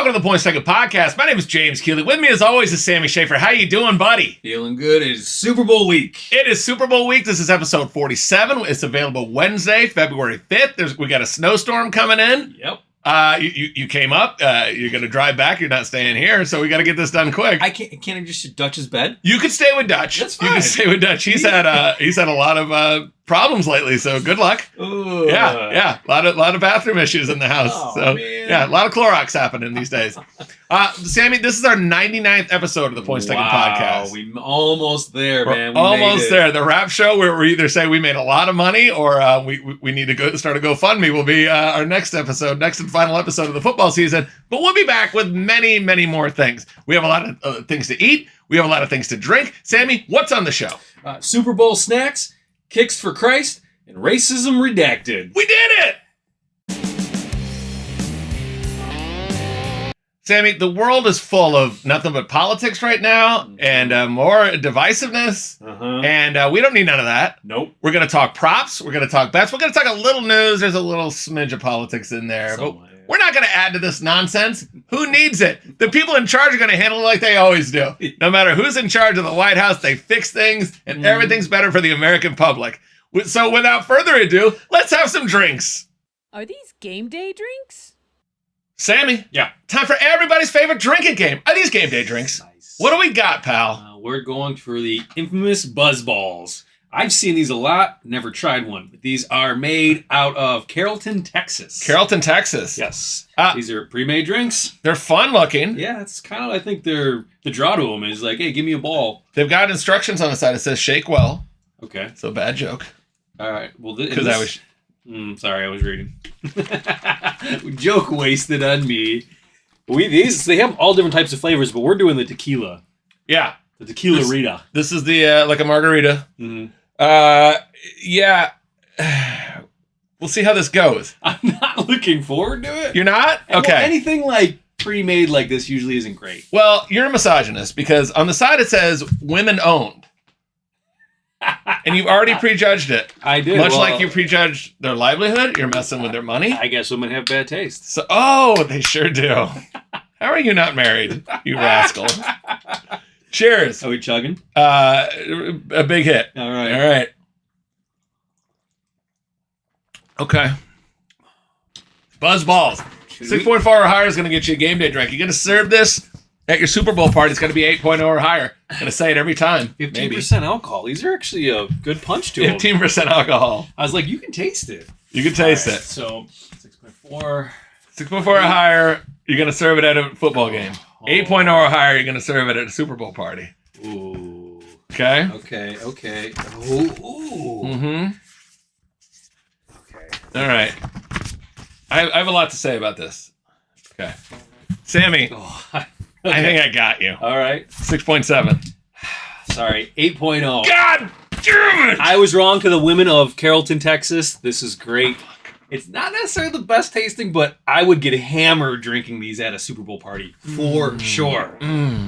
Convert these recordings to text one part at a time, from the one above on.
Welcome to the Points Taken Podcast. My name is James Keeley. With me, as always, is Sammy Schaefer. How you doing, buddy? Feeling good. It is Super Bowl week. It is Super Bowl week. This is episode 47. It's available Wednesday, February 5th. We got a snowstorm coming in. Yep. You came up. You're going to drive back. You're not staying here, so we got to get this done quick. Can't I just Dutch's bed? You can stay with Dutch. That's fine. You can stay with Dutch. He's had a lot of problems lately, so good luck. Ooh. Yeah. A lot of bathroom issues in the house. Oh, so man. yeah, a lot of Clorox happening these days. Sammy, this is our 99th episode of the Points Taken Podcast. We're almost there, man. We're almost there. The wrap show where we either say we made a lot of money or we need to start a GoFundMe will be our next episode, next and final episode of the football season. But we'll be back with many, many more things. We have a lot of things to eat. We have a lot of things to drink. Sammy, what's on the show? Super Bowl snacks, kicks for Christ, and racism redacted. We did it! Sammy, the world is full of nothing but politics right now and more divisiveness. Uh-huh. And we don't need none of that. Nope. We're going to talk props. We're going to talk bets. We're going to talk a little news. There's a little smidge of politics in there. But we're not going to add to this nonsense. Who needs it? The people in charge are going to handle it like they always do. No matter who's in charge of the White House, they fix things and everything's better for the American public. So without further ado, let's have some drinks. Are these game day drinks? Sammy? Yeah. Time for everybody's favorite drinking game. Are these game day drinks? Nice. What do we got, pal? We're going for the infamous Buzz Balls. I've seen these a lot, never tried one. But these are made out of Carrollton, Texas. Carrollton, Texas. Yes. These are pre-made drinks. They're fun looking. Yeah, it's kind of, I think the draw to them is like, hey, give me a ball. They've got instructions on the side. It says shake well. Okay. So bad joke. All right. Well, because I was... sorry, I was reading. Joke wasted on me. They have all different types of flavors, but we're doing the tequila. Yeah. The tequila Rita. This is the, like a margarita. Mm-hmm. Yeah. We'll see how this goes. I'm not looking forward to it. You're not? And Okay. Well, anything like pre-made like this usually isn't great. Well, you're a misogynist because on the side it says women owned. And you've already prejudged it. I did. Much like you prejudged their livelihood, you're messing with their money. I guess women have bad taste. So, they sure do. How are you not married, you rascal? Cheers. Are we chugging? A big hit. All right. All right. Okay. Buzz Balls. 6.4 or higher is going to get you a game day drink. You're going to serve this at your Super Bowl party. It's going to be 8.0 or higher. I'm going to say it every time. 15% alcohol. These are actually a good punch to them. 15% alcohol. I was like, you can taste it. You can taste it. So 6.4. 6.4 or higher, you're going to serve it at a football game. 8.0 or higher, you're going to serve it at a Super Bowl party. Ooh. Okay? Okay. Ooh. Mm-hmm. Okay. All right. I have a lot to say about this. Okay. Sammy, Okay. I think I got you. All right. 6.7. Sorry, 8.0. God damn it! I was wrong to the women of Carrollton, Texas. This is great. It's not necessarily the best tasting, but I would get hammered drinking these at a Super Bowl party. For sure.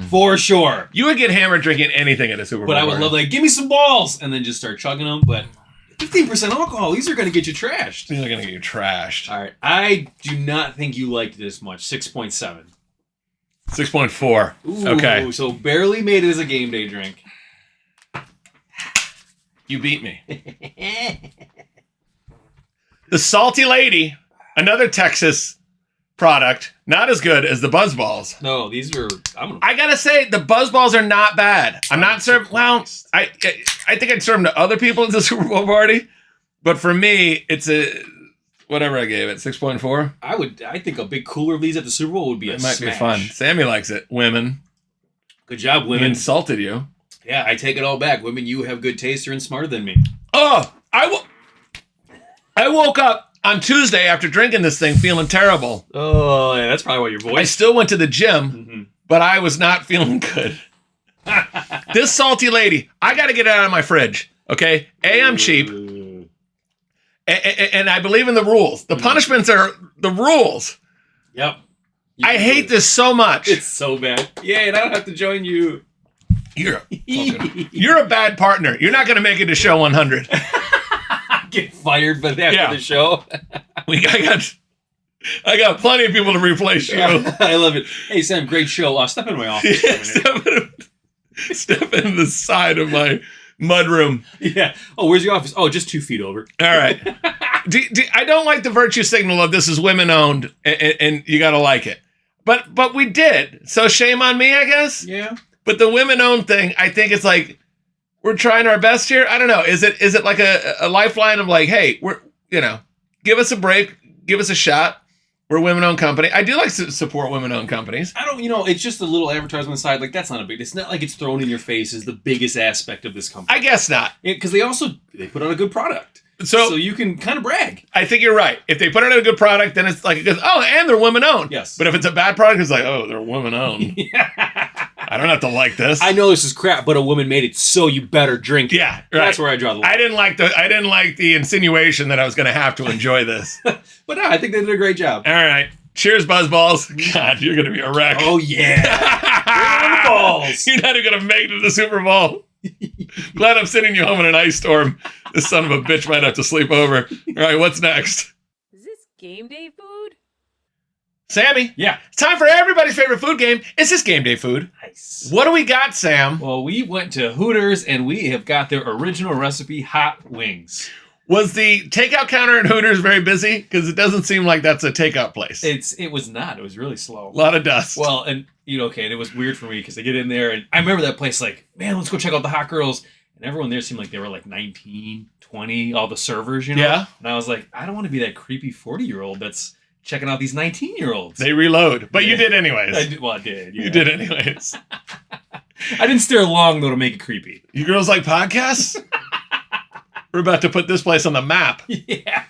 For sure. You would get hammered drinking anything at a Super Bowl But I would party. love, like, give me some balls, and then just start chugging them. But 15% alcohol, these are going to get you trashed. These are going to get you trashed. All right. I do not think you liked this much. 6.7. 6.4. Ooh, Okay. So barely made it as a game day drink. You beat me. The Salty Lady, another Texas product, not as good as the Buzz Balls. No, these are... I gotta say, the Buzz Balls are not bad. I'm not serving... Well, I think I'd serve them to other people at the Super Bowl party. But for me, it's a... Whatever I gave it, 6.4? I think a big cooler of these at the Super Bowl would be It might be fun. Sammy likes it. Women. Good job, He women. insulted you. Yeah, I take it all back. Women, you have good taste. You're smarter than me. Oh, I woke up on Tuesday after drinking this thing feeling terrible. Oh, yeah, that's probably why your I voice... still went to the gym, but I was not feeling good. This Salty Lady, I got to get it out of my fridge, okay? I'm cheap, and I believe in the rules. The punishments are the rules. Yep. I hate this so much. It's so bad. Yeah, and I don't have to join you. You're a bad partner. You're not going to make it to show 100. Get fired, but after the show. I got I got plenty of people to replace you. I love it. Hey, Sam, great show. Step in my office. Yeah, step in the side of my mudroom. Yeah. Oh, where's your office? Oh, just 2 feet over. All right. I don't like the virtue signal of this is women owned, and you got to like it. But we did. So shame on me, I guess. Yeah. But the women owned thing, I think it's like we're trying our best here. I don't know. Is it like a lifeline of like, hey, give us a break, give us a shot. We're a women-owned company. I do like to support women-owned companies. I don't, it's just a little advertisement side. Like, that's not a big, it's not like it's thrown in your face as the biggest aspect of this company. I guess not. Because they put out a good product. So you can kind of brag. I think you're right. If they put out a good product, then it's like, and they're women-owned. Yes. But if it's a bad product, it's like, oh, they're women-owned. Yeah. I don't have to like this. I know this is crap, but a woman made it, so you better drink it. Yeah, right. That's where I draw the line. I didn't like the insinuation that I was going to have to enjoy this. But no, I think they did a great job. All right. Cheers, Buzzballs. God, you're going to be a wreck. Oh, yeah. Bring on the balls. You're not even going to make it to the Super Bowl. Glad I'm sending you home in an ice storm. This son of a bitch might have to sleep over. All right, what's next? Is this game day food? Sammy? Yeah. It's time for everybody's favorite food game. Is this game day food? Nice. What do we got, Sam? Well, we went to Hooters, and we have got their original recipe hot wings. Was the takeout counter at Hooters very busy? Because it doesn't seem like that's a takeout place. It was not. It was really slow. A lot of dust. Well, and and it was weird for me because I get in there and I remember that place like, man, let's go check out the hot girls. And everyone there seemed like they were like 19, 20, all the servers, Yeah. And I was like, I don't want to be that creepy 40-year-old that's checking out these 19-year-olds. They reload. But you did anyways. I did. Yeah. You did anyways. I didn't stare long, though, to make it creepy. You girls like podcasts? We're about to put this place on the map. Yeah.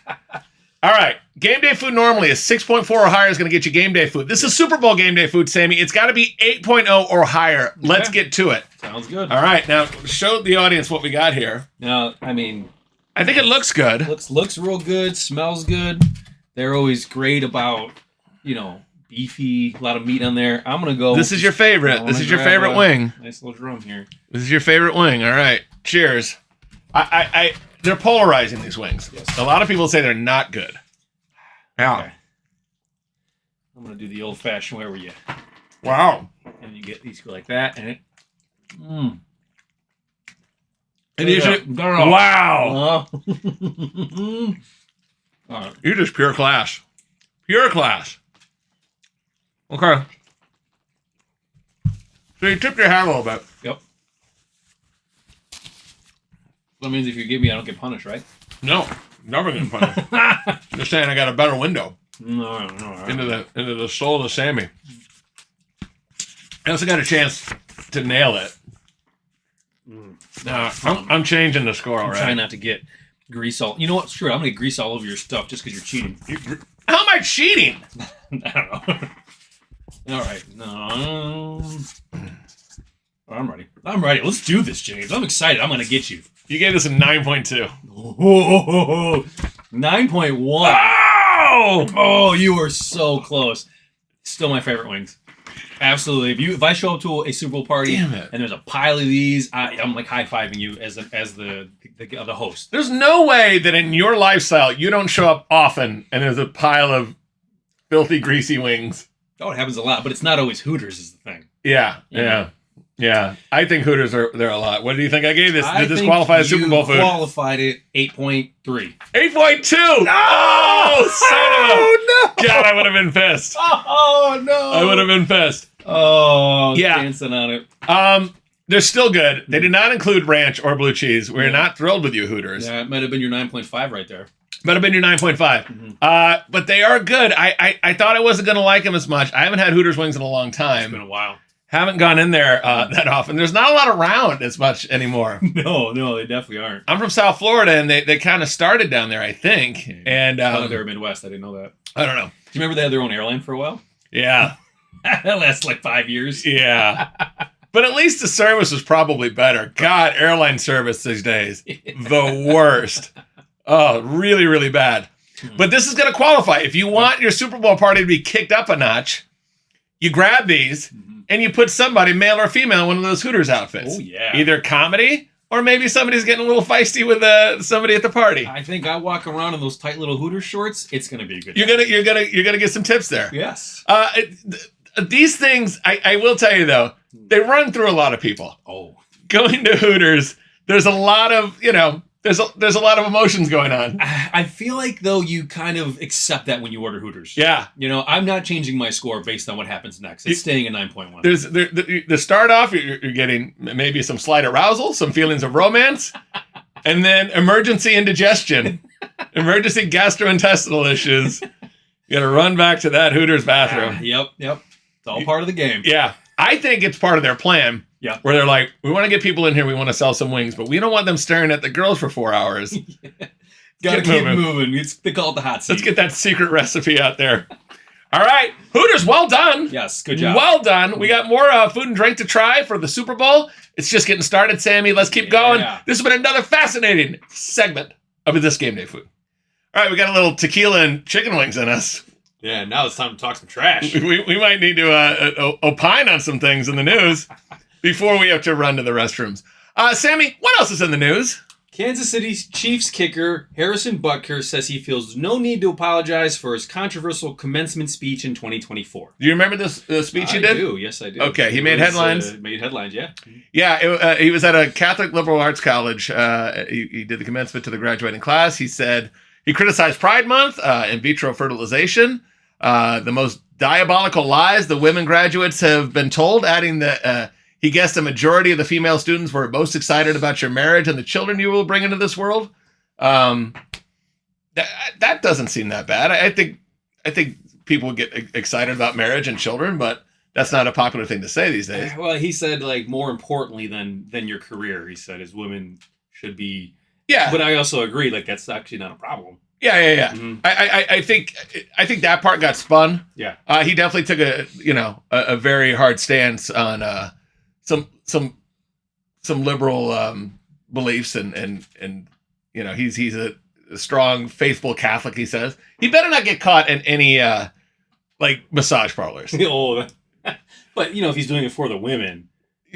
All right. Game day food normally is 6.4 or higher is going to get you game day food. This is Super Bowl game day food, Sammy. It's got to be 8.0 or higher. Let's get to it. Sounds good. All right. Now, show the audience what we got here. Now, I mean... I think it looks good. Looks real good. Smells good. They're always great about, beefy, a lot of meat on there. I'm going to go... This is your favorite. This is your favorite wing. Nice little drum here. This is your favorite wing. All right. Cheers. They're polarizing, these wings. Yes. A lot of people say they're not good. Yeah. Okay. I'm going to do the old-fashioned way where you... Wow. And you get these go like that, and it... Mmm. And you should... Wow. You're just pure class. Pure class. Okay. So you tipped your hat a little bit. Yep. That means if you give me, I don't get punished, right? No. Never getting punished. Just saying I got a better window. No. Into the soul of Sammy. I also got a chance to nail it. Now, I'm changing the score I'm already. trying not to get grease all... You know what? Screw it. I'm going to get grease all over your stuff just because you're cheating. How am I cheating? I don't know. All right. No. I'm ready. Let's do this, James. I'm excited. I'm going to get you. You gave this a 9.2. Oh, 9.1. Oh, you were so close. Still my favorite wings. Absolutely. If I show up to a Super Bowl party and there's a pile of these, I'm like high-fiving you as the host. There's no way that in your lifestyle you don't show up often and there's a pile of filthy, greasy wings. Oh, it happens a lot, but it's not always Hooters is the thing. Yeah. I think Hooters they're a lot. What do you think I gave this? Did this qualify as Super Bowl food? Qualified it 8.3. 8.2! No! No! God, I would have been pissed. Oh, no! I would have been pissed. Oh, yeah. Dancing on it. They're still good. They did not include ranch or blue cheese. We're not thrilled with you, Hooters. Yeah, it might have been your 9.5 right there. Might have been your 9.5. Mm-hmm. But they are good. I thought I wasn't going to like them as much. I haven't had Hooters wings in a long time. It's been a while. Haven't gone in there that often. There's not a lot around as much anymore. No, they definitely aren't. I'm from South Florida, and they kind of started down there, I think. And they were Midwest. I didn't know that. I don't know. Do you remember they had their own airline for a while? Yeah. That lasted like 5 years. Yeah. But at least the service was probably better. God, airline service these days. The worst. Oh, really, really bad. But this is going to qualify. If you want your Super Bowl party to be kicked up a notch, you grab these and you put somebody, male or female, in one of those Hooters outfits. Oh, yeah. Either comedy or maybe somebody's getting a little feisty with somebody at the party. I think I walk around in those tight little Hooters shorts. It's gonna be a good. You're gonna get some tips there. Yes. These things, I will tell you though, they run through a lot of people. Oh, Going to Hooters, there's a lot of there's a lot of emotions going on. I feel like though you kind of accept that when you order Hooters. Yeah. I'm not changing my score based on what happens next. It's staying at 9.1. There's the start off, you're getting maybe some slight arousal, some feelings of romance, and then emergency indigestion, emergency gastrointestinal issues. You got to run back to that Hooters bathroom. Yep. It's all part of the game. Yeah. I think it's part of their plan. Yeah. Where they're like, we want to get people in here, we want to sell some wings, but we don't want them staring at the girls for 4 hours. Gotta keep moving. They call it the hot seat. Let's get that secret recipe out there. All right. Hooters, well done. Yes, good job. Well done. We got more food and drink to try for the Super Bowl. It's just getting started, Sammy. Let's keep going. This has been another fascinating segment of This Game Day Food. All right, we got a little tequila and chicken wings in us. Yeah, now it's time to talk some trash. We might need to opine on some things in the news before we have to run to the restrooms. Sammy, what else is in the news? Kansas City Chiefs kicker Harrison Butker says he feels no need to apologize for his controversial commencement speech in 2024. Do you remember this speech he did? I do. Yes, I do. Okay, he made headlines. Made headlines, yeah. Yeah, he was at a Catholic liberal arts college. He did the commencement to the graduating class. He said he criticized Pride Month, in vitro fertilization, the most diabolical lies the women graduates have been told, adding that he guessed a majority of the female students were most excited about your marriage and the children you will bring into this world. That doesn't seem that bad. I think people get excited about marriage and children, but that's not a popular thing to say these days. Well, he said, like, more importantly than your career, he said, as women should be. Yeah. But I also agree, like, that's actually not a problem. Yeah. Mm-hmm. I think that part got spun. Yeah. He definitely took a very hard stance on some liberal beliefs and he's a strong, faithful Catholic. He says he better not get caught in any massage parlors. But if he's doing it for the women,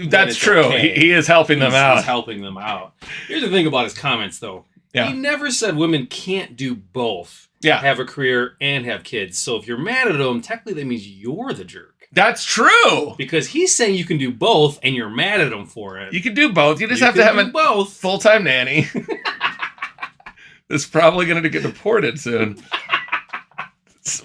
that's true. Okay. He is helping them out. He's helping them out. Here's the thing about his comments, though. Yeah. He never said women can't do both. Yeah. Have a career and have kids. So if you're mad at him, technically that means you're the jerk. That's true. Because he's saying you can do both, and you're mad at him for it. You can do both. You just have to have a full-time nanny. That's probably going to get deported soon.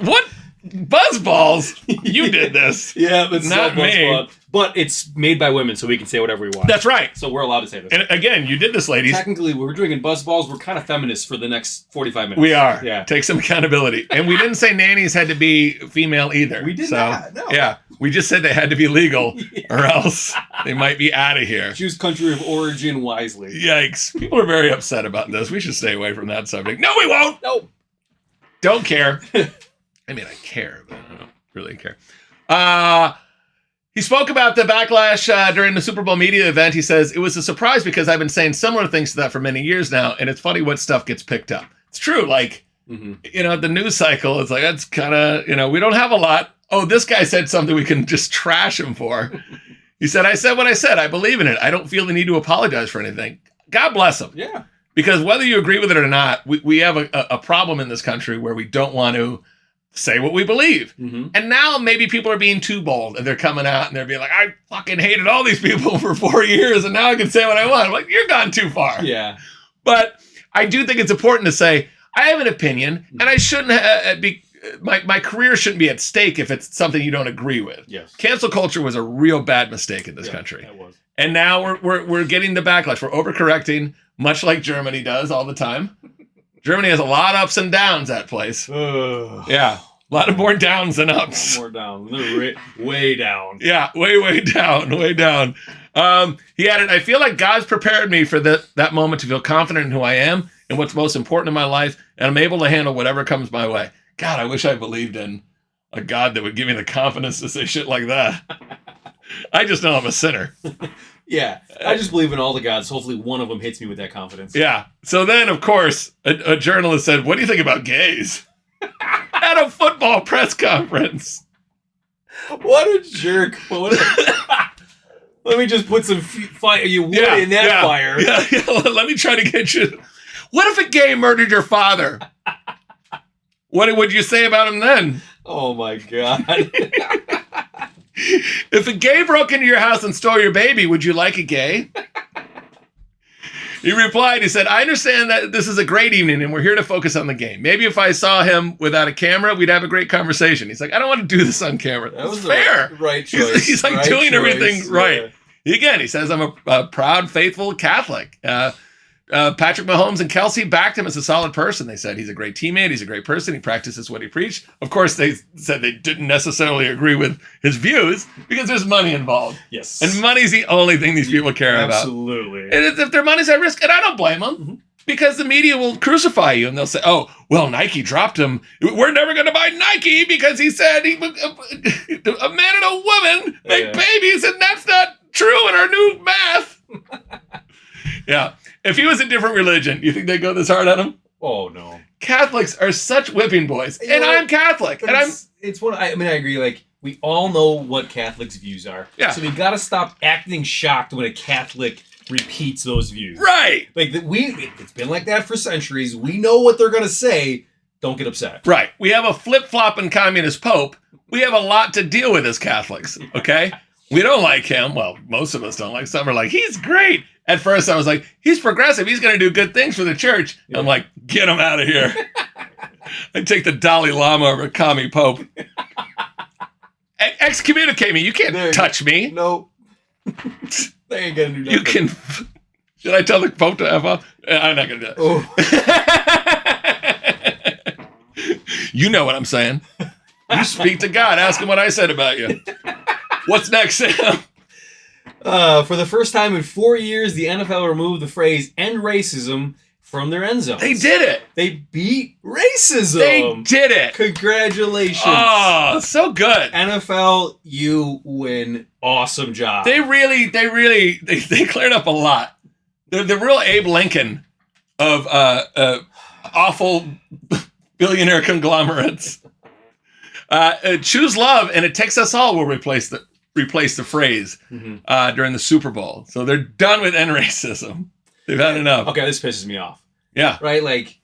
What? Buzzballs? You did this. Yeah, but not me. But it's made by women, so we can say whatever we want. That's right. So we're allowed to say this. And again, you did this, ladies. Technically, we're drinking Buzzballs. We're kind of feminists for the next 45 minutes. We are. Yeah. Take some accountability. And we didn't say nannies had to be female either. We did not. No. Yeah. We just said they had to be legal or else they might be out of here. Choose country of origin wisely. Yikes. People are very upset about this. We should stay away from that subject. No, we won't. Nope. Don't care. I mean, I care, but I don't really care. He spoke about the backlash during the Super Bowl media event. He says, it was a surprise because I've been saying similar things to that for many years now, and it's funny what stuff gets picked up. It's true. Like, the news cycle, it's like, that's kind of, we don't have a lot. Oh, this guy said something we can just trash him for. He said, I said what I said. I believe in it. I don't feel the need to apologize for anything. God bless him. Yeah. Because whether you agree with it or not, we have a problem in this country where we don't want to say what we believe. Mm-hmm. And now maybe people are being too bold and they're coming out and they're being like, I fucking hated all these people for 4 years and now I can say what I want. I'm like, you're gone too far. Yeah. But I do think it's important to say, I have an opinion and I shouldn't be, my career shouldn't be at stake if it's something you don't agree with. Yes. Cancel culture was a real bad mistake in this country. It was. And now we're getting the backlash. We're overcorrecting, much like Germany does all the time. Germany has a lot of ups and downs, that place. Yeah. A lot of more downs than ups. More down. They're way down. Yeah, way down, way down. He added, I feel like God's prepared me for that moment to feel confident in who I am and what's most important in my life, and I'm able to handle whatever comes my way. God, I wish I believed in a God that would give me the confidence to say shit like that. I just know I'm a sinner. Yeah, I just believe in all the gods. Hopefully one of them hits me with that confidence. Yeah. So then, of course, a journalist said, what do you think about gays? At a football press conference. What a jerk. Let me just put some fire, wood in that fire. Yeah. Let me try to get you. What if a gay murdered your father? What would you say about him then? Oh my God. If a gay broke into your house and stole your baby, would you like a gay? He replied, he said, I understand that this is a great evening and we're here to focus on the game. Maybe if I saw him without a camera, we'd have a great conversation. He's like, I don't want to do this on camera. That was fair. Right choice. He's like right doing choice. everything right. Again, he says, I'm a proud, faithful Catholic. Patrick Mahomes and Kelsey backed him as a solid person. They said he's a great teammate. He's a great person. He practices what he preached. Of course, they said they didn't necessarily agree with his views because there's money involved. Yes. And money's the only thing these people care about. Absolutely. And if their money's at risk, and I don't blame them, because the media will crucify you and they'll say, oh, well, Nike dropped him. We're never going to buy Nike because he said a man and a woman make babies, and that's not true in our new math. Yeah. If he was a different religion, you think they'd go this hard on him? Oh, no. Catholics are such whipping boys. And I'm Catholic. And it's what I agree. Like, we all know what Catholics' views are. Yeah. So we got to stop acting shocked when a Catholic repeats those views. Right. Like, it's been like that for centuries. We know what they're going to say. Don't get upset. Right. We have a flip-flopping communist pope. We have a lot to deal with as Catholics, okay? We don't like him. Well, most of us don't like. Some are like, he's great. At first, I was like, he's progressive. He's going to do good things for the church. Yeah. I'm like, get him out of here. I take the Dalai Lama over commie pope. Excommunicate me. You can't touch me. No. They ain't going to do nothing. You can. Should I tell the pope to F off? I'm not going to do that. Oh. You know what I'm saying. You speak to God. Ask him what I said about you. What's next, Sam? For the first time in 4 years, the NFL removed the phrase "end racism" from their end zones. They did it. They beat racism. They did it. Congratulations. Oh, so good. NFL, you win. Awesome job. They cleared up a lot. They're the real Abe Lincoln of awful billionaire conglomerates. Choose love and it takes us all will replace the phrase during the Super Bowl. So they're done with end racism. They've had enough. Okay, this pisses me off. Yeah. Right? Like,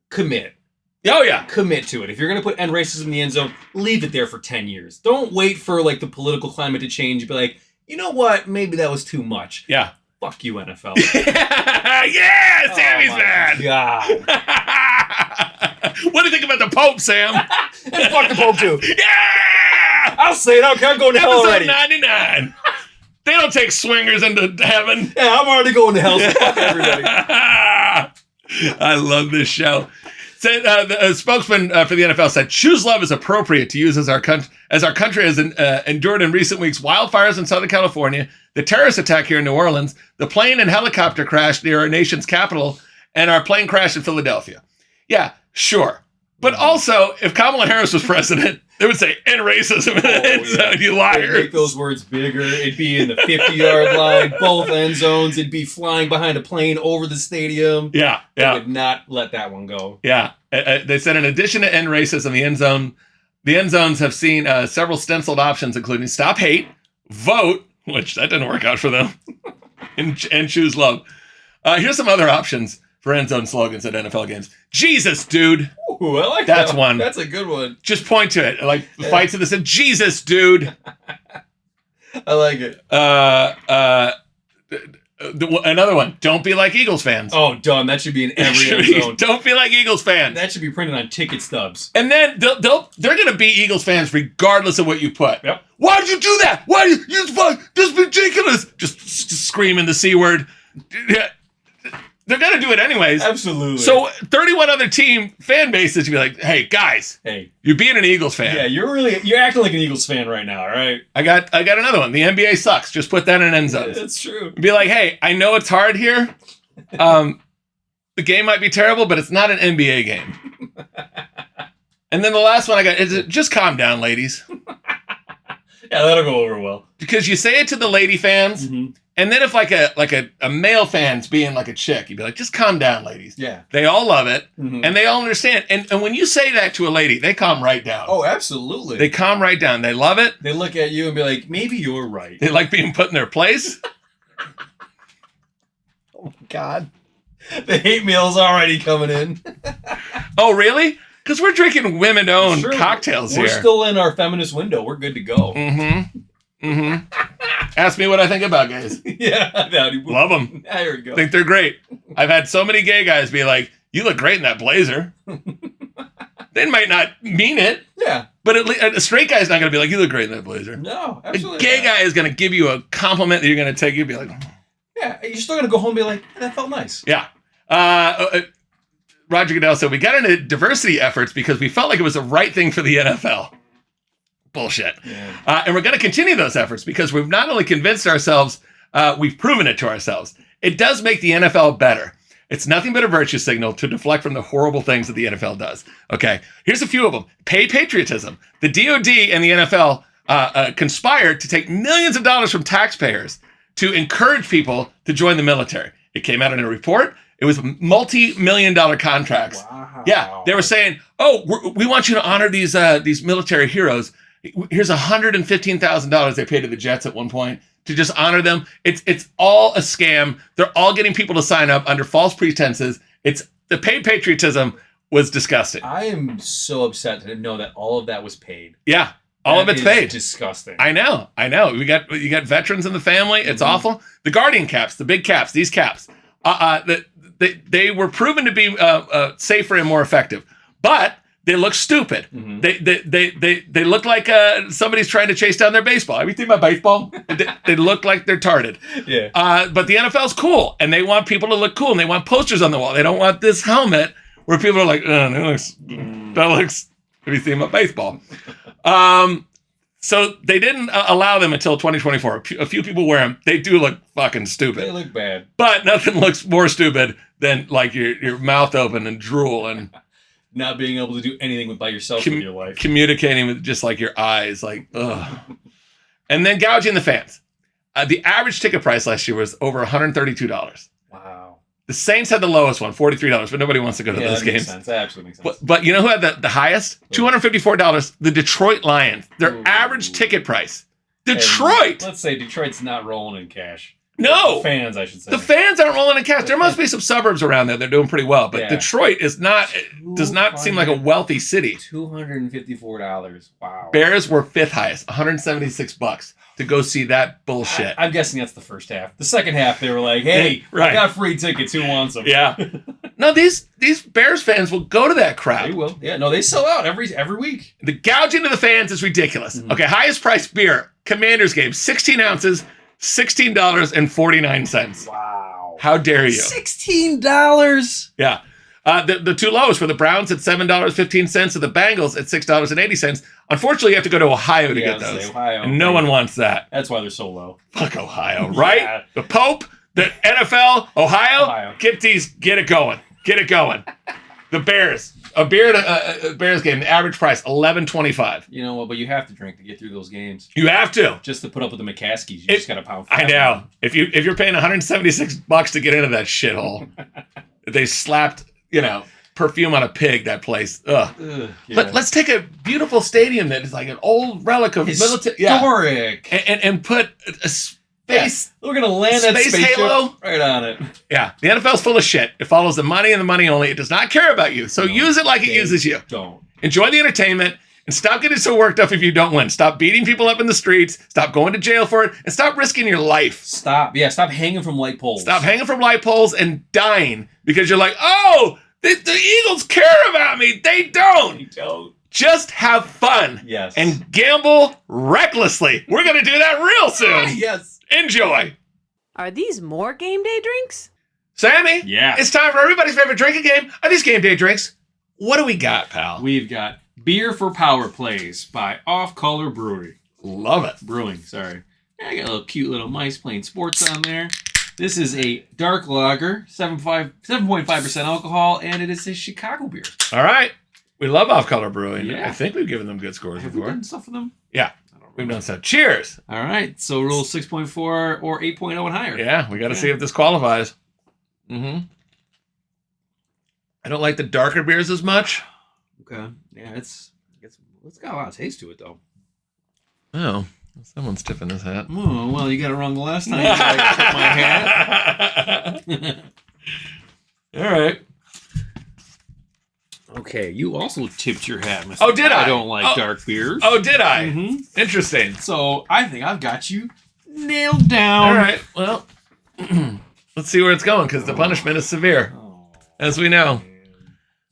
commit. Oh, yeah. Commit to it. If you're going to put end racism in the end zone, leave it there for 10 years. Don't wait for, like, the political climate to change and be like, you know what? Maybe that was too much. Yeah. Fuck you, NFL. Yeah! Sammy's bad! God. What do you think about the Pope, Sam? And fuck the Pope, too. Yeah! I'll say it. I'm going to hell already. Episode 99. They don't take swingers into heaven. Yeah, I'm already going to hell, so fuck everybody. I love this show. The spokesman for the NFL said, choose love is appropriate to use as our country has endured in recent weeks wildfires in Southern California, the terrorist attack here in New Orleans, the plane and helicopter crash near our nation's capital, and our plane crash in Philadelphia. Yeah, sure. But also, if Kamala Harris was president, they would say, end racism in the end zone, you liars. They'd make those words bigger. It'd be in the 50-yard line, both end zones. It'd be flying behind a plane over the stadium. Yeah. They would not let that one go. Yeah. They said, in addition to end racism, the end zones have seen several stenciled options, including stop hate, vote, which that didn't work out for them, and choose love. Here's some other options for end zone slogans at NFL games. Jesus, dude. Ooh, I like That's that one. That's a good one. Just point to it. Like the fights of the said, Jesus, dude. I like it. Another one. Don't be like Eagles fans. Oh, done. That should be in every end zone. Don't be like Eagles fans. That should be printed on ticket stubs. And then they're going to be Eagles fans regardless of what you put. Yep. Why'd you do that? Why did you? This is ridiculous. Just screaming the C word. Yeah. They're going to do it anyways. Absolutely. So 31 other team fan bases would be like, hey, guys. Hey. You're being an Eagles fan. Yeah, you're acting like an Eagles fan right now, all right? I got another one. The NBA sucks. Just put that in end zones. That's true. Be like, hey, I know it's hard here. The game might be terrible, but it's not an NBA game. And then the last one I got is just calm down, ladies. Yeah, that'll go over well. Because you say it to the lady fans, And then if like a male fan's being like a chick, you'd be like, just calm down, ladies. Yeah. They all love it, and they all understand. And when you say that to a lady, they calm right down. Oh, absolutely. They calm right down. They love it. They look at you and be like, maybe you're right. They like being put in their place. Oh, my God. The hate mail's already coming in. Oh, really? Because we're drinking women-owned cocktails here. We're still in our feminist window. We're good to go. Ask me what I think about gays. Yeah. Love them. There we go. Think they're great. I've had so many gay guys be like, you look great in that blazer. They might not mean it. Yeah. But at least, a straight guy's not going to be like, you look great in that blazer. No, absolutely. A gay guy is going to give you a compliment that you're going to take. You'll be like, yeah, you're still going to go home and be like, that felt nice. yeah. Roger Goodell said, we got into diversity efforts because we felt like it was the right thing for the NFL. Bullshit. Yeah. And we're going to continue those efforts because we've not only convinced ourselves, we've proven it to ourselves. It does make the NFL better. It's nothing but a virtue signal to deflect from the horrible things that the NFL does. Okay, here's a few of them. Pay patriotism. The DOD and the NFL conspired to take millions of dollars from taxpayers to encourage people to join the military. It came out in a report. It was multi-million-dollar contracts. Wow. Yeah, they were saying, "Oh, we want you to honor these military heroes. Here's $115,000 they paid to the Jets at one point to just honor them. It's all a scam. They're all getting people to sign up under false pretenses. It's the paid patriotism was disgusting. I am so upset to know that all of that was paid. Yeah, all of it's paid. Disgusting. I know. You got veterans in the family. It's awful. The Guardian caps, the big caps, these caps. They were proven to be safer and more effective, but they look stupid. They look like somebody's trying to chase down their baseball. Have you seen my baseball? They look like they're tarded. Yeah. But the NFL's cool, and they want people to look cool, and they want posters on the wall. They don't want this helmet where people are like, that looks. Have you seen my baseball? So they didn't allow them until 2024. A few people wear them. They do look fucking stupid. They look bad. But nothing looks more stupid than like your mouth open and drool and not being able to do anything by yourself with your life. Communicating with just like your eyes, like, ugh. And then gouging the fans. The average ticket price last year was over $132. Wow. The Saints had the lowest one, $43, but nobody wants to go to those games. Makes sense. That absolutely makes sense. But you know who had the highest? $254. The Detroit Lions. Their average ticket price. Detroit! And let's say Detroit's not rolling in cash. No! The fans, I should say. The fans aren't rolling in cash. There must be some suburbs around there. They're doing pretty well. But Detroit does not seem like a wealthy city. $254. Wow. Bears were fifth highest, $176 to go see that bullshit. I'm guessing that's the first half. The second half, they were like, hey, I got free tickets. Who wants them? Yeah. No, these Bears fans will go to that crowd. They will. Yeah, no, they sell out every week. The gouging of the fans is ridiculous. Okay, highest priced beer, Commanders game, 16 ounces, $16.49. Wow. How dare you? $16? Yeah. The two lowest for the Browns at $7.15 and the Bengals at $6.80. Unfortunately, you have to go to Ohio to get those. Ohio, and no one wants that. That's why they're so low. Fuck Ohio, right? The Pope, the NFL, Ohio. Get it going. Get it going. The Bears. A beer at a Bears game, the average price, $11.25. You know what? But you have to drink to get through those games. You have to. Just to put up with the McCaskies, you just got to pound. I know. If you're paying $176 to get into that shithole, they slapped, perfume on a pig, that place. Ugh. Let's take a beautiful stadium that is like an old relic of military. Historic. And put a space. We're going to land that space spaceship halo right on it. Yeah. The NFL's full of shit. It follows the money and the money only. It does not care about you. So use it like it uses you. Don't. Enjoy the entertainment and stop getting so worked up if you don't win. Stop beating people up in the streets. Stop going to jail for it. And stop risking your life. Stop hanging from light poles. Stop hanging from light poles and dying because you're like, oh, the Eagles care about me. They don't. They don't. Just have fun. Yes. And gamble recklessly. We're going to do that real soon. Yes. Enjoy. Are these more game day drinks? Sammy? Yeah. It's time for everybody's favorite drinking game. Are these game day drinks? What do we got, pal? We've got Beer for Power Plays by Off Color Brewery. Love it. Brewing, sorry. I got a little cute little mice playing sports on there. This is a dark lager, 7.5% alcohol, and it is a Chicago beer. All right. We love Off Color Brewing. Yeah. I think we've given them good scores Have we before. done stuff for them? Yeah. I don't We've done so. Cheers. All right. So rule 6.4 or 8.0 and higher. Yeah, we got to see if this qualifies. Mm-hmm. I don't like the darker beers as much. Okay. Yeah, it's got a lot of taste to it, though. Oh, someone's tipping his hat. Oh, well, you got it wrong the last time. I tipped my hat. All right. Okay, you also tipped your hat, Mr. Oh, did I? I don't like dark beers. Oh, did I? Mm-hmm. Interesting. So I think I've got you nailed down. All right. Well, let's see where it's going because the punishment is severe, as we know.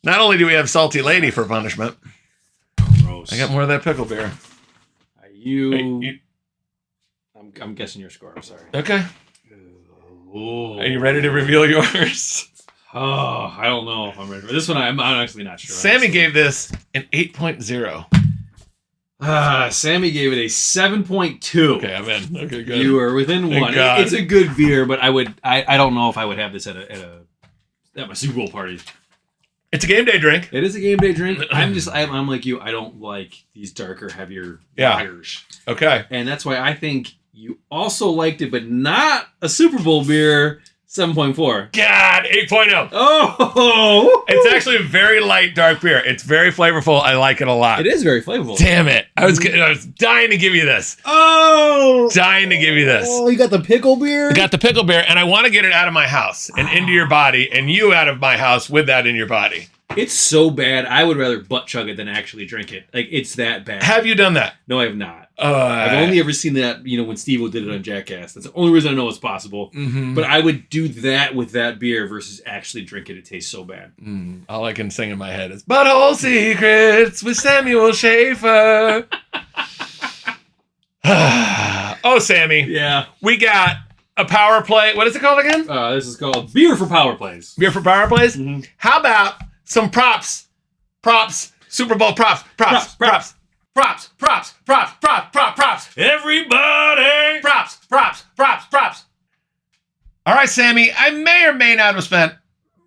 Not only do we have Salty Lady for punishment, Gross. I got more of that pickle beer. I'm guessing your score. I'm sorry. Okay. Oh. Are you ready to reveal yours? Oh, I don't know if I'm ready for this one. I'm actually not sure. Sammy gave this an 8.0. Sammy gave it a 7.2. Okay, I'm in. Okay, good. You were within Thank one. God. It's a good beer, but I don't know if I would have this at my Super Bowl party. It's a game day drink. It is a game day drink. I'm like you. I don't like these darker, heavier lagers. Okay. And that's why I think you also liked it, but not a Super Bowl beer. 7.4. God, 8.0. Oh! It's actually a very light dark beer. It's very flavorful. I like it a lot. It is very flavorful. Damn it. I was dying to give you this. Oh! Dying to give you this. Oh, you got the pickle beer? I got the pickle beer, and I want to get it out of my house and into your body, and you out of my house with that in your body. It's so bad. I would rather butt chug it than actually drink it. Like, it's that bad. Have you done that? No, I have not. I've only ever seen that, when Steve-O did it on Jackass. That's the only reason I know it's possible. Mm-hmm. But I would do that with that beer versus actually drink it. It tastes so bad. All I can sing in my head is Butthole Secrets with Samuel Schaefer. Oh, Sammy. Yeah. We got a power play. What is it called again? This is called Beer for Power Plays. Beer for power plays? Mm-hmm. How about some props? Super Bowl props. Everybody! Props. All right, Sammy, I may or may not have spent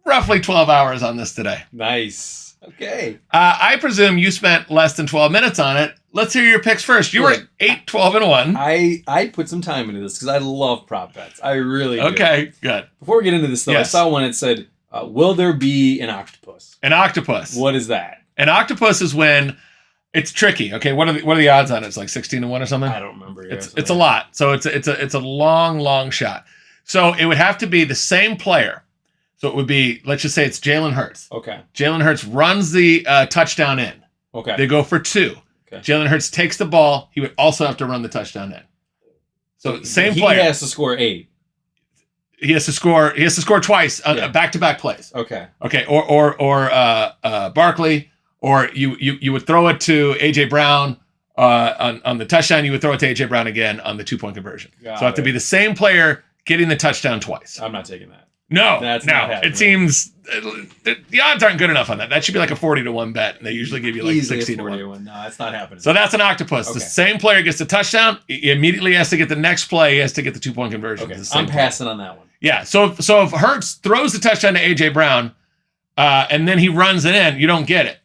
roughly 12 hours on this today. Nice. Okay. I presume you spent less than 12 minutes on it. Let's hear your picks first. You were 8, 12, and 1. I put some time into this because I love prop bets. I really do. Okay, good. Before we get into this, though, Yes. I saw one that said, will there be an octopus? An octopus. What is that? An octopus is when it's tricky. Okay, what are the odds on it? It's like 16-1 or something? I don't remember. It's a lot. So it's a long shot. So it would have to be the same player. So it would be, let's just say it's Jalen Hurts. Okay. Jalen Hurts runs the touchdown in. Okay. They go for 2. Okay. Jalen Hurts takes the ball. He would also have to run the touchdown in. So same player. He has to score 8. He has to score twice on back-to-back plays. Okay. Okay. Or Barkley, or you would throw it to AJ Brown on the touchdown. You would throw it to AJ Brown again on the 2-point conversion. So it have to be the same player getting the touchdown twice. I'm not taking that. No, That's not happening. It seems the odds aren't good enough on that. That should be like a 40-1 bet, and they usually give you like 60-1. No, that's not happening. So that's an octopus. Okay. The same player gets the touchdown. He immediately has to get the next play. He has to get the 2-point conversion. Okay. I'm passing on that one. Yeah. So if Hurts throws the touchdown to AJ Brown, and then he runs it in, you don't get it.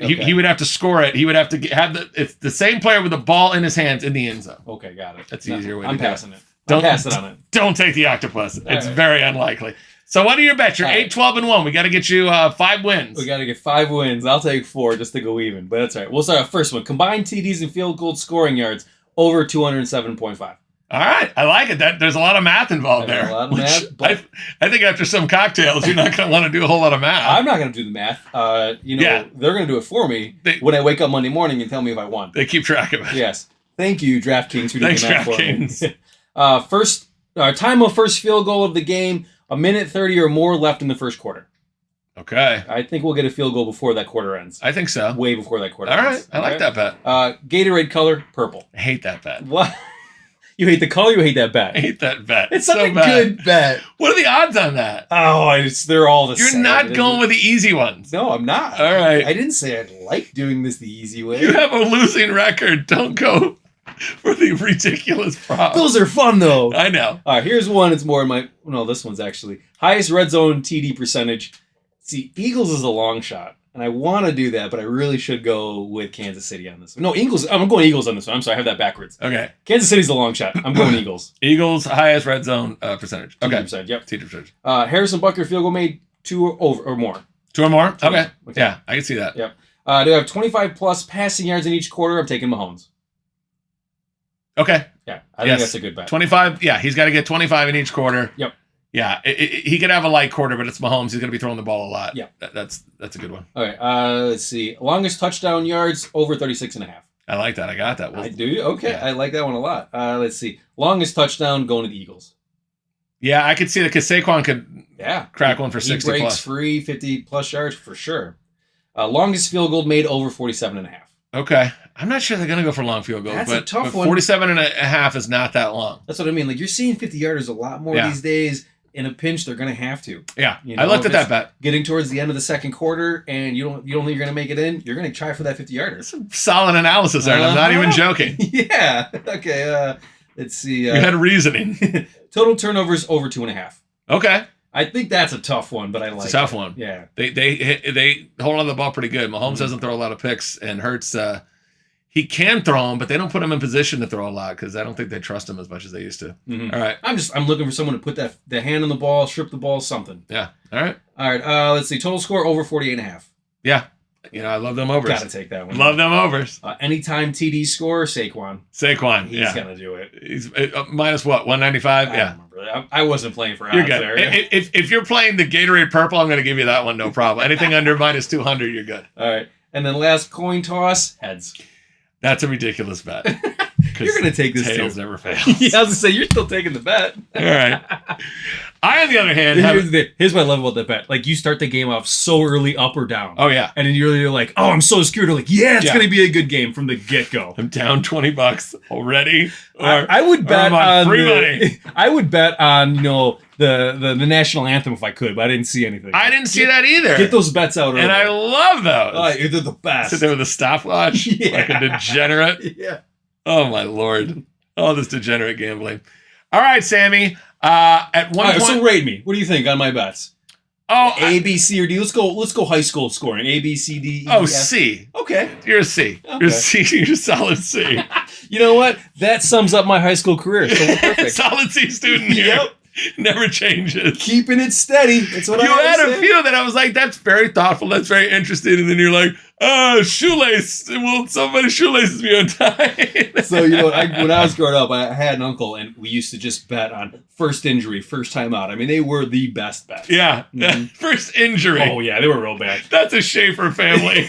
Okay. He would have to score it. He would have to have it's the same player with the ball in his hands in the end zone. Okay, got it. That's the easier way. I'm to do passing it. it. Don't pass it on it. Don't take the octopus. All It's right. very unlikely. So what are your bets? You're All 8, right. 12, and 1. We got to get you 5 wins. We got to get 5 wins. I'll take 4 just to go even, but that's all right. We'll start our first one. Combined TDs and field goal scoring yards over 207.5. All right, I like it. There's a lot of math involved there. A lot of math, but I think after some cocktails, you're not going to want to do a whole lot of math. I'm not going to do the math. They're going to do it for me when I wake up Monday morning and tell me if I won. They keep track of it. Yes. Thank you, DraftKings, for doing Thanks, the math DraftKings. for me. Time of first field goal of the game, 1:30 or more left in the first quarter. Okay. I think we'll get a field goal before that quarter ends. I think so. Way before that quarter All ends. right. I like that bet. Gatorade color, purple. I hate that bet. What? You hate the color, you hate that bet? I hate that bet. It's so such a bad. good bet. What are the odds on that? Oh, they're all the You're same. not going with the easy ones. No, I'm not. All right. I didn't say I'd like doing this the easy way. You have a losing record. Don't go for the ridiculous props. Those are fun, though. I know. All right, here's one. It's more no, this one's actually highest red zone TD percentage. See, Eagles is a long shot. And I want to do that, but I really should go with Kansas City on this one. No, Eagles. I'm going Eagles on this one. I'm sorry, I have that backwards. Okay. Kansas City's the long shot. I'm going Eagles. Eagles highest red zone percentage. Okay. Percent, yep. TD percentage. Harrison Butker field goal made 2 or more. 2 or more? Two or Okay. more. Yeah, I can see that. Yep. Do I have 25 plus passing yards in each quarter? I'm taking Mahomes. Okay. Yeah, I think that's a good bet. 25. Yeah, he's got to get 25 in each quarter. Yep. Yeah, he could have a light quarter, but it's Mahomes. He's going to be throwing the ball a lot. Yeah. That's a good one. All right. Let's see. Longest touchdown yards over 36.5. I like that. I got that. I do. Okay, Yeah. I like that one a lot. Let's see. Longest touchdown going to the Eagles. Yeah, I could see that because Saquon could Yeah, crack one for he 60 breaks plus. free 50 plus yards for sure. Longest field goal made over 47.5. Okay. I'm not sure they're going to go for long field goals, That's a but tough one. 47 and a half is not that long. That's what I mean. Like, you're seeing 50 yarders a lot more these days. In a pinch, they're going to have to. Yeah, You know, I looked if at that it's bet. Getting towards the end of the second quarter, and you don't think you're going to make it in, you're going to try for that 50 yarder. Solid analysis there, and I'm not even joking. Yeah. Okay. Let's see. You had reasoning. Total turnovers over 2.5. Okay. I think that's a tough one, but I like It's a tough it. one. Yeah. They hold on to the ball pretty good. Mahomes doesn't throw a lot of picks, and Hurts, he can throw them, but they don't put him in position to throw a lot because I don't think they trust him as much as they used to. Mm-hmm. All right. I'm looking for someone to put the hand on the ball, strip the ball, something. Yeah. All right. All right. Let's see. Total score over 48.5. Yeah. I love them overs. Got to take that one. Love them overs. Anytime TD score, Saquon. Saquon. He's yeah. gonna do it. He's minus what? 195. I Yeah. don't remember. I wasn't playing for You're odds good. there. If you're playing the Gatorade Purple, I'm going to give you that one, no problem. Anything under minus 200, you're good. All right. And then last coin toss, heads. That's a ridiculous bet. You're going to take this tails too. never fails. Yeah, I was going to say, you're still taking the bet. All right. I, on the other hand, Here's what I love about the bet. Like, you start the game off so early up or down. Oh, yeah. And then you're like, oh, I'm so scared. You're like, yeah, it's Yeah. going to be a good game from the get-go. I'm down $20 already. I would bet I'm on on free money. I would bet on the national anthem if I could, but I didn't see anything. I didn't see that either. Get those bets out early. And I love those. They're the best. Sit there with a stopwatch Yeah. like a degenerate. Yeah. Oh, my Lord. All this degenerate gambling. All right, Sammy. At one All right, point. so rate me. What do you think on my bets? Oh, A, B, C, or D? Let's go high school scoring. A, B, C, D, E, oh, F. C. Okay. You're a C. Okay. You're a C. You're a solid C. You know what? That sums up my high school career. So we're perfect. Solid C student here. Yep. Never changes. Keeping it steady. That's what You I had always a say. few that I was like, that's very thoughtful. That's very interesting. And then you're like, shoelace. Will somebody shoelaces me untied? So, you know, when I was growing up, I had an uncle, and we used to just bet on first injury, first time out. I mean, they were the best bets. Yeah. Mhm. First injury. Oh, yeah, they were real bad. That's a Schaefer family.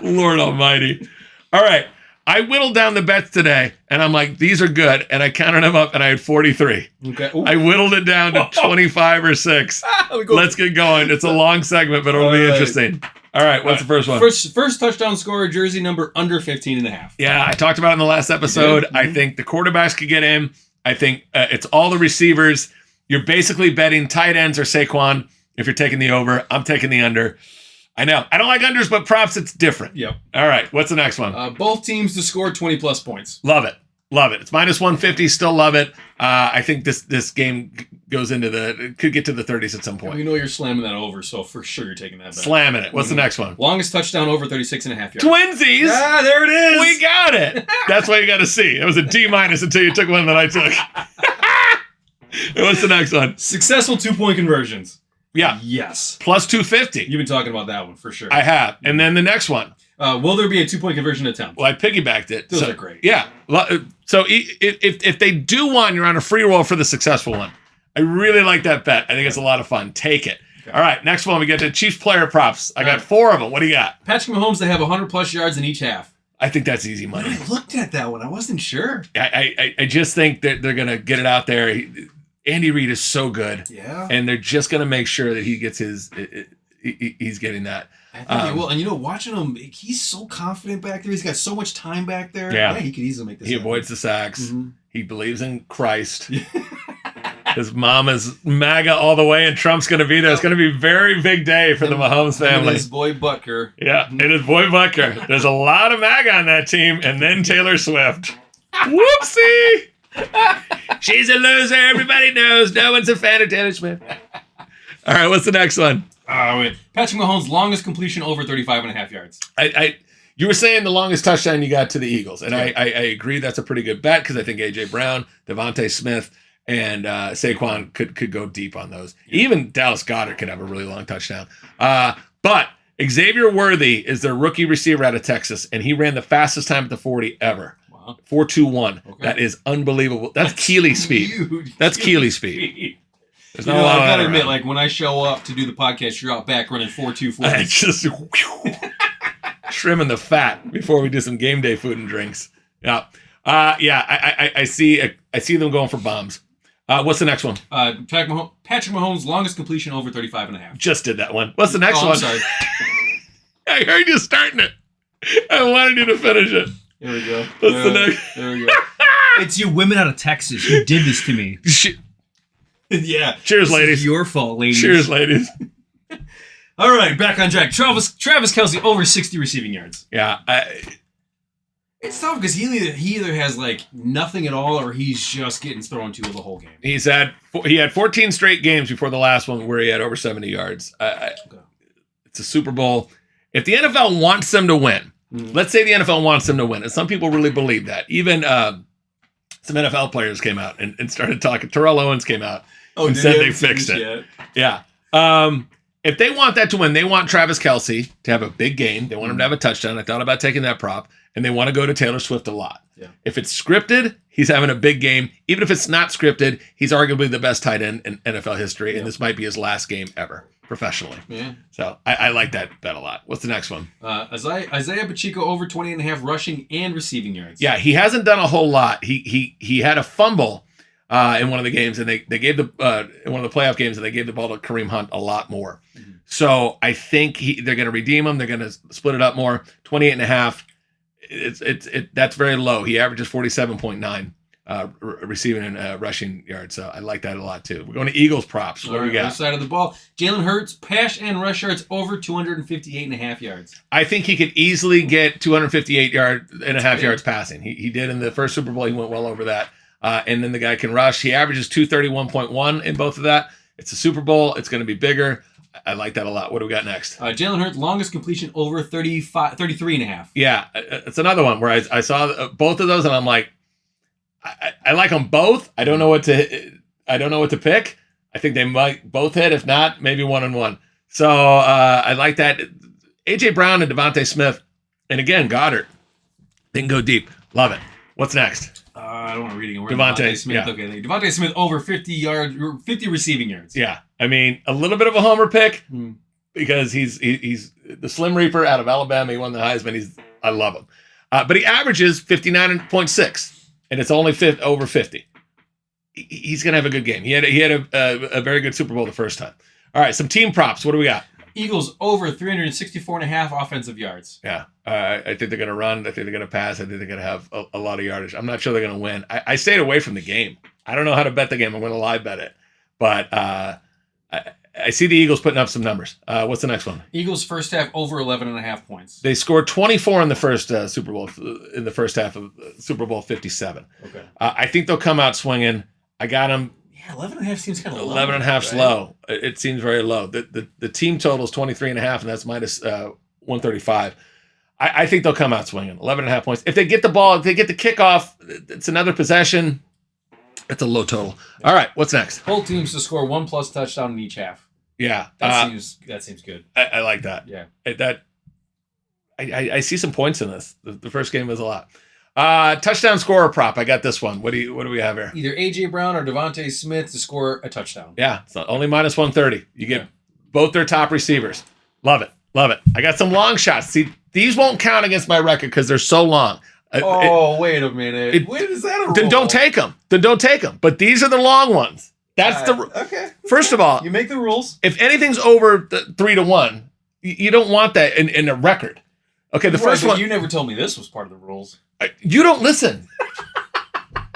Lord almighty. All right. I whittled down the bets today, and I'm like, these are good. And I counted them up, and I had 43. Okay. Ooh. I whittled it down to 25 or 6. We go- Let's get going. It's a long segment, but it'll be All right. interesting. All right, what's the first one? First touchdown scorer, jersey number under 15.5. Yeah, I talked about it in the last episode. You did? I think the quarterbacks could get in. I think it's all the receivers. You're basically betting tight ends or Saquon if you're taking the over. I'm taking the under. I know. I don't like unders, but props, it's different. Yep. All right, what's the next one? Both teams to score 20-plus points. Love it. Love it. It's minus 150. Still love it. I think this game goes into could get to the 30s at some point. We know you're slamming that over, so for sure you're taking that bet. Slamming it. What's the next one? Longest touchdown over 36.5 yards. Twinsies. Ah, there it is. We got it. That's why you got to see. It was a D- until you took one that I took. And what's the next one? Successful 2-point conversions. Yeah. Yes. Plus 250. You've been talking about that one for sure. I have. And then the next one. Will there be a 2-point conversion attempt? Well, I piggybacked it. Those are great. Yeah. So if they do one, you're on a free roll for the successful one. I really like that bet. I think it's a lot of fun. Take it. Okay. All right. Next one, we get to Chiefs player props. I got right. 4 of them. What do you got? Patrick Mahomes, they have 100-plus yards in each half. I think that's easy money. I looked at that one. I wasn't sure. I just think that they're going to get it out there. Andy Reid is so good. Yeah. And they're just going to make sure that he gets he's getting that. I think he will. And, you know, watching him, he's so confident back there. He's got so much time back there. Yeah. He could easily make this He happen. avoids the sacks. Mhm. He believes in Christ. His mom is MAGA all the way, and Trump's going to be there. It's going to be a very big day for the Mahomes Him and family. his boy Butker. Yeah, and his boy Butker. There's a lot of MAGA on that team, and then Taylor Swift. Whoopsie! She's a loser. Everybody knows. No one's a fan of Taylor Swift. All right, what's the next one? Patrick Mahomes' longest completion over 35.5 yards. You were saying the longest touchdown you got to the Eagles, and I agree that's a pretty good bet because I think A.J. Brown, Devontae Smith, and Saquon could go deep on those. Yeah. Even Dallas Goedert could have a really long touchdown. But Xavier Worthy is their rookie receiver out of Texas, and he ran the fastest time at the 40 ever. Wow. 4.21. Okay. That is unbelievable. That's Keeley speed. Huge. That's Keeley speed. There's not a lot. I gotta admit, like when I show up to do the podcast, you're out back running 4.24. Just trimming the fat before we do some game day food and drinks. Yeah. I see them going for bombs. What's the next one? Patrick Mahomes' longest completion over 35.5. Just did that one. What's the next one? I'm sorry. I heard you starting it. I wanted you to finish it. Here we go. What's the next? There we go. It's you women out of Texas who did this to me. Yeah. Cheers, ladies. It's your fault, ladies. Cheers, ladies. All right, back on track. Travis Kelce over 60 receiving yards. Yeah. It's tough because he either has like nothing at all or he's just getting thrown to the whole game. He had 14 straight games before the last one where he had over 70 yards. It's a Super Bowl. If the NFL wants them to win, let's say the NFL wants them to win, and some people really believe that. Even some NFL players came out and started talking. Terrell Owens came out and said they fixed it. Yeah. If they want that to win, they want Travis Kelce to have a big game. They want him to have a touchdown. I thought about taking that prop. And they want to go to Taylor Swift a lot. Yeah. If it's scripted, he's having a big game. Even if it's not scripted, he's arguably the best tight end in NFL history. Yeah. And this might be his last game ever professionally. Yeah. So I like that bet a lot. What's the next one? Isaiah Pacheco over 20.5 rushing and receiving yards. Yeah, he hasn't done a whole lot. He had a fumble in one of the games, and they gave the in one of the playoff games, and they gave the ball to Kareem Hunt a lot more. Mm-hmm. So I think they're going to redeem him. They're going to split it up more. 28.5. That's very low. He averages 47.9 receiving and rushing yards. So I like that a lot too. We're going to Eagles props. What do we got? Other side of the ball. Jalen Hurts, pass and rush yards over 258.5 yards. I think he could easily get 258.5 yards passing. He did in the first Super Bowl. He went well over that. And then the guy can rush. He averages 231.1 in both of that. It's a Super Bowl. It's going to be bigger. I like that a lot. What do we got next? Jalen Hurts, longest completion over 33.5. Yeah, it's another one where I saw both of those and I'm like, I like them both. I don't know what to pick. I think they might both hit. If not, maybe 1-1. So I like that. A.J. Brown and Devontae Smith, and again Goddard. They can go deep. Love it. What's next? I don't want to read it. Devontae Smith. Yeah. Okay, Devontae Smith over 50 receiving yards. Yeah, I mean a little bit of a homer pick because he's the Slim Reaper out of Alabama. He won the Heisman. I love him, but he averages 59.6, and it's only over 50. He's gonna have a good game. He had a very good Super Bowl the first time. All right, some team props. What do we got? Eagles over 364.5 offensive yards. Yeah, I think they're going to run. I think they're going to pass. I think they're going to have a lot of yardage. I'm not sure they're going to win. I stayed away from the game. I don't know how to bet the game. I'm going to live bet it. But I see the Eagles putting up some numbers. What's the next one? Eagles first half over 11.5 points. They scored 24 in the first Super Bowl, in the first half of Super Bowl 57. Okay. I think they'll come out swinging. I got them. 11.5 seems kind of low. 11.5's low. It seems very low. The team total is 23.5, and that's minus 135. I think they'll come out swinging. 11.5 points. If they get the ball, if they get the kickoff, it's another possession. It's a low total. All right, what's next? Both teams to score 1+ touchdown in each half. Yeah, that seems good. I like that. Yeah, I see some points in this. The first game was a lot. Touchdown scorer prop. I got this one. What do we have here? Either A.J. Brown or Devontae Smith to score a touchdown. Yeah, it's only minus 130. You get both their top receivers. Love it. I got some long shots. See, these won't count against my record because they're so long. Wait a minute. When is that a rule? Then don't take them. But these are the long ones. That's okay. First of all, you make the rules. If anything's over 3-1, you don't want that in a record. Okay, the first one. You never told me this was part of the rules. You don't listen.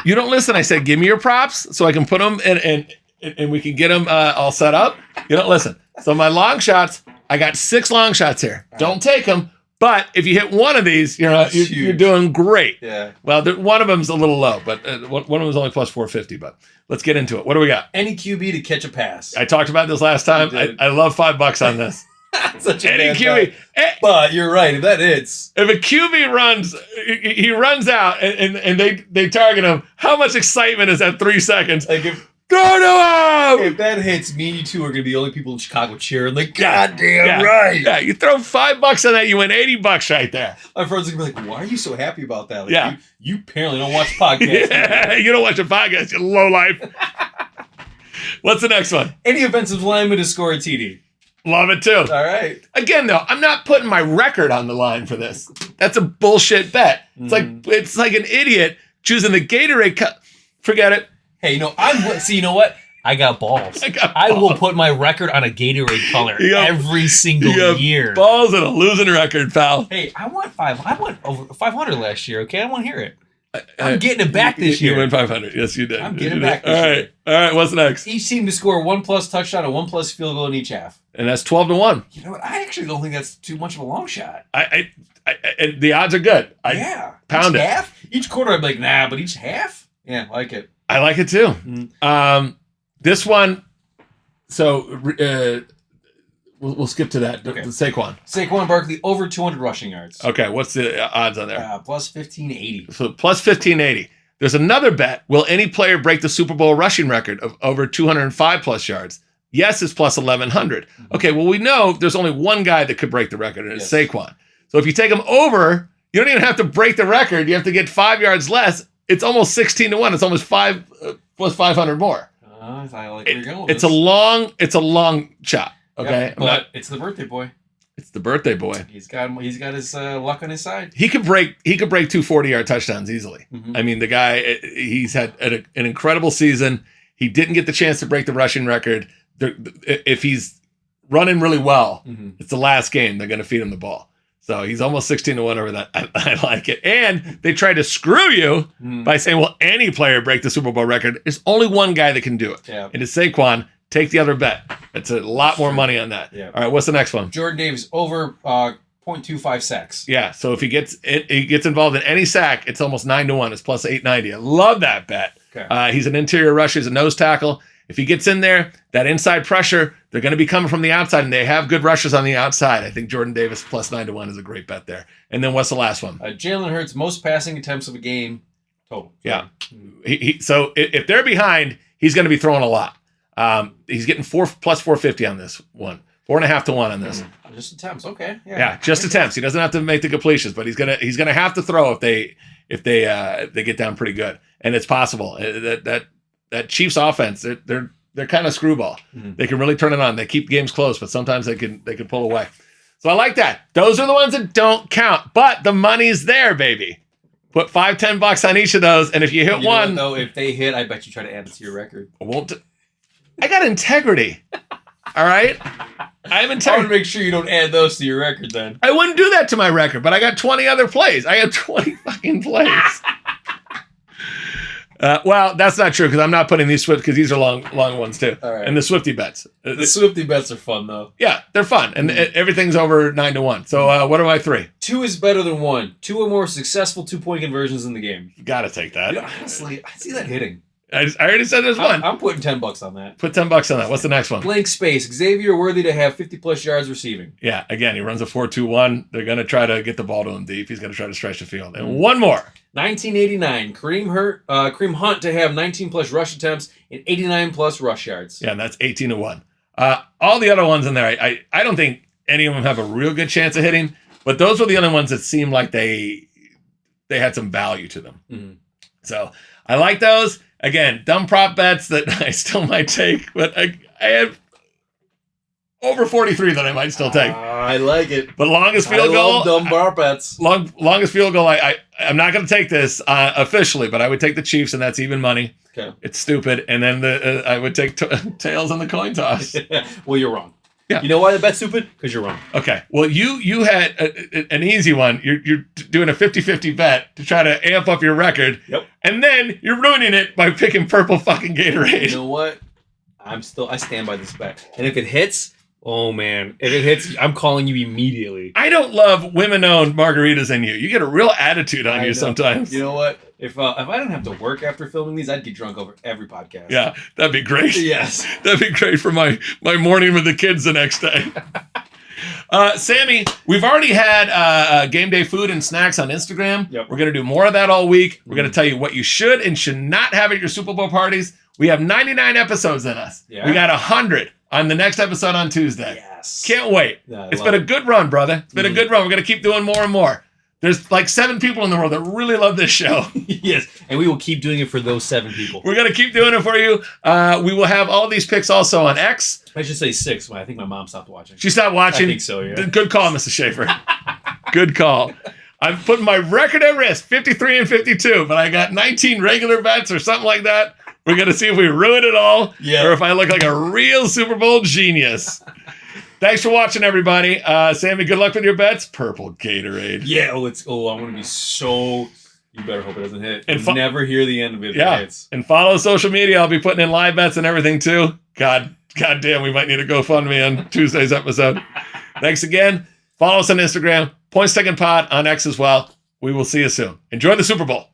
I said, give me your props so I can put them and we can get them all set up. You don't listen. So my long shots, I got 6 long shots here. Don't take them, But if you hit one of these, you're huge. doing great. Yeah. Well, one of them's a little low, but one of them's only plus 450. But let's get into it. What do we got? Any QB to catch a pass. I talked about this last time. You did. I love $5 on this. Such a Any bad QB. bet. But you're right. If that hits, If a QB runs, he runs out and they target him, how much excitement is that 3 seconds? like if Throw to him! that hits, me and you two are gonna be the only people in Chicago cheering. Like, Yeah. goddamn Yeah. right. Yeah, you throw $5 on that, you win $80 right there. My friends are gonna be like, "Why are you so happy about that?" Like, Yeah. you apparently don't watch podcasts. Yeah, you don't watch a podcast, you low life. What's the next one? Any offensive lineman to score a TD. Love it too. All right. Again, though, I'm not putting my record on the line for this. That's a bullshit bet. It's like an idiot choosing the Gatorade cup. Forget it. Hey, you know what? I got balls. I will put my record on a Gatorade color You got- every single You got year. balls and a losing record, pal. Hey, I went over 500 last year. Okay, I want to hear it. I'm getting it back this You year. win 500. Yes, you did. I'm Yes, getting you it back did. this All year. right. All right. What's next? Each team to score 1+ touchdown and 1+ field goal in each half. And that's 12-1. You know what? I actually don't think that's too much of a long shot. And the odds are good. Yeah. pound each it. half? Each quarter, I'd be like, nah, but each half? Yeah, I like it. I like it too. Mhm. This one. So we'll skip to that. Okay. The Saquon. Saquon Barkley over 200 rushing yards. Okay. What's the odds on there? Plus 1580. So plus 1580. There's another bet. Will any player break the Super Bowl rushing record of over 205 plus yards? Yes, it's plus 1100. Okay, well, we know there's only one guy that could break the record, and it's Yes. Saquon. So if you take him over, you don't even have to break the record. You have to get 5 yards less. It's almost 16-1. It's almost plus 500 more. I like where you're going with It's a long shot. Okay, Yeah, but it's the birthday boy. it's the birthday boy. He's got his luck on his side. He could break 240-yard touchdowns easily. Mhm. I mean, the guy, he's had an incredible season. He didn't get the chance to break the rushing record. If he's running really well, Mhm. it's the last game. They're going to feed him the ball. So he's almost 16-1 over that. I like it. And they try to screw you Mhm. by saying, well, any player break the Super Bowl record. There's only one guy that can do it. Yeah. And it's Saquon. Take the other bet. It's a lot more money on that. Yeah. All right, what's the next one? Jordan Davis over 0.25 sacks. Yeah, so if he gets involved in any sack, it's almost 9-1. It's plus 890. I love that bet. Okay. He's an interior rusher. He's a nose tackle. If he gets in there, that inside pressure, they're going to be coming from the outside, and they have good rushers on the outside. I think Jordan Davis plus 9-1 is a great bet there. And then what's the last one? Jalen Hurts most passing attempts of a game total. Yeah. So if they're behind, he's going to be throwing a lot. He's getting plus 450 on this one. 4.5-1 on this. Just attempts. Okay. Yeah, just attempts. He doesn't have to make the completions, but he's gonna have to throw if they get down pretty good, and it's possible. That Chiefs offense, they're kind of screwball. Mhm. They can really turn it on. They keep games close, but sometimes they can pull away. So I like that. Those are the ones that don't count, but the money's there, baby. Put $5-10 on each of those, and if you hit You know one, what, though, if they hit, I bet you try to add it to your record. I got integrity. All right, I have I want integrity. to make sure you don't add those to your record then. I wouldn't do that to my record, but I got 20 other plays. I have 20 fucking plays. Well, that's not true because I'm not putting these Swift because these are long ones too. All right. And the Swifty bets. The Swifty bets are fun though. Yeah, they're fun. And everything's over 9-1. So what are my 3? 2 is better than 1. 2 or more successful 2-point conversions in the game. You got to take that. Honestly, I see that hitting. I already said there's one. I'm putting $10 on that. Put $10 on that. What's the next one? Blank space. Xavier Worthy to have 50+ yards receiving. Yeah, again, he runs a 4-2-1. They're going to try to get the ball to him deep. He's going to try to stretch the field. And one more. 1989. Kareem Hunt to have 19+ rush attempts and 89+ rush yards. Yeah, and that's 18-1. All the other ones in there, I don't think any of them have a real good chance of hitting, but those were the only ones that seemed like they had some value to them. Mhm. So I like those. Again, dumb prop bets that I still might take, but I have over 43 that I might still take. I like it. But longest I field goal, love dumb bar bets. longest field goal. I'm not going to take this officially, but I would take the Chiefs, and that's even money. Okay. It's stupid, and then I would take tails on the coin toss. Well, you're wrong. Yeah. You know why the bet's stupid? Because you're wrong. Okay. Well, you had an easy one. You're doing a 50-50 bet to try to amp up your record. Yep. And then you're ruining it by picking purple fucking Gatorade. You know what? I stand by this bet. And if it hits, Oh man, if it hits, I'm calling you immediately. I don't love women-owned margaritas in you. You get a real attitude on I you know. sometimes. You know what? If I didn't have to work after filming these, I'd get drunk over every podcast. Yeah, that'd be great. Yes. That'd be great for my morning with the kids the next day. Sammy, we've already had game day food and snacks on Instagram. Yep. We're going to do more of that all week. We're going to tell you what you should and should not have at your Super Bowl parties. We have 99 episodes in us. Yeah. We got 100 on the next episode on Tuesday. Yes. Can't wait. Yeah, It's been a good run, brother. It's been a good run. We're going to keep doing more and more. There's like 7 people in the world that really love this show. Yes, and we will keep doing it for those 7 people. We're going to keep doing it for you. We will have all these picks also on X. I should say 6. I think my mom stopped watching. She stopped watching. I think so, yeah. Good call, Mr. Schaefer. Good call. I'm putting my record at risk, 53 and 52, but I got 19 regular bets or something like that. We're going to see if we ruin it all or if I look like a real Super Bowl genius. Thanks for watching, everybody. Sammy, good luck with your bets. Purple Gatorade. Yeah, I want to be so... You better hope it doesn't hit. And And never hear the end of it if Yeah, it hits. and follow social media. I'll be putting in live bets and everything, too. God damn, we might need a GoFundMe on Tuesday's episode. Thanks again. Follow us on Instagram. Points Taken Pod on X as well. We will see you soon. Enjoy the Super Bowl.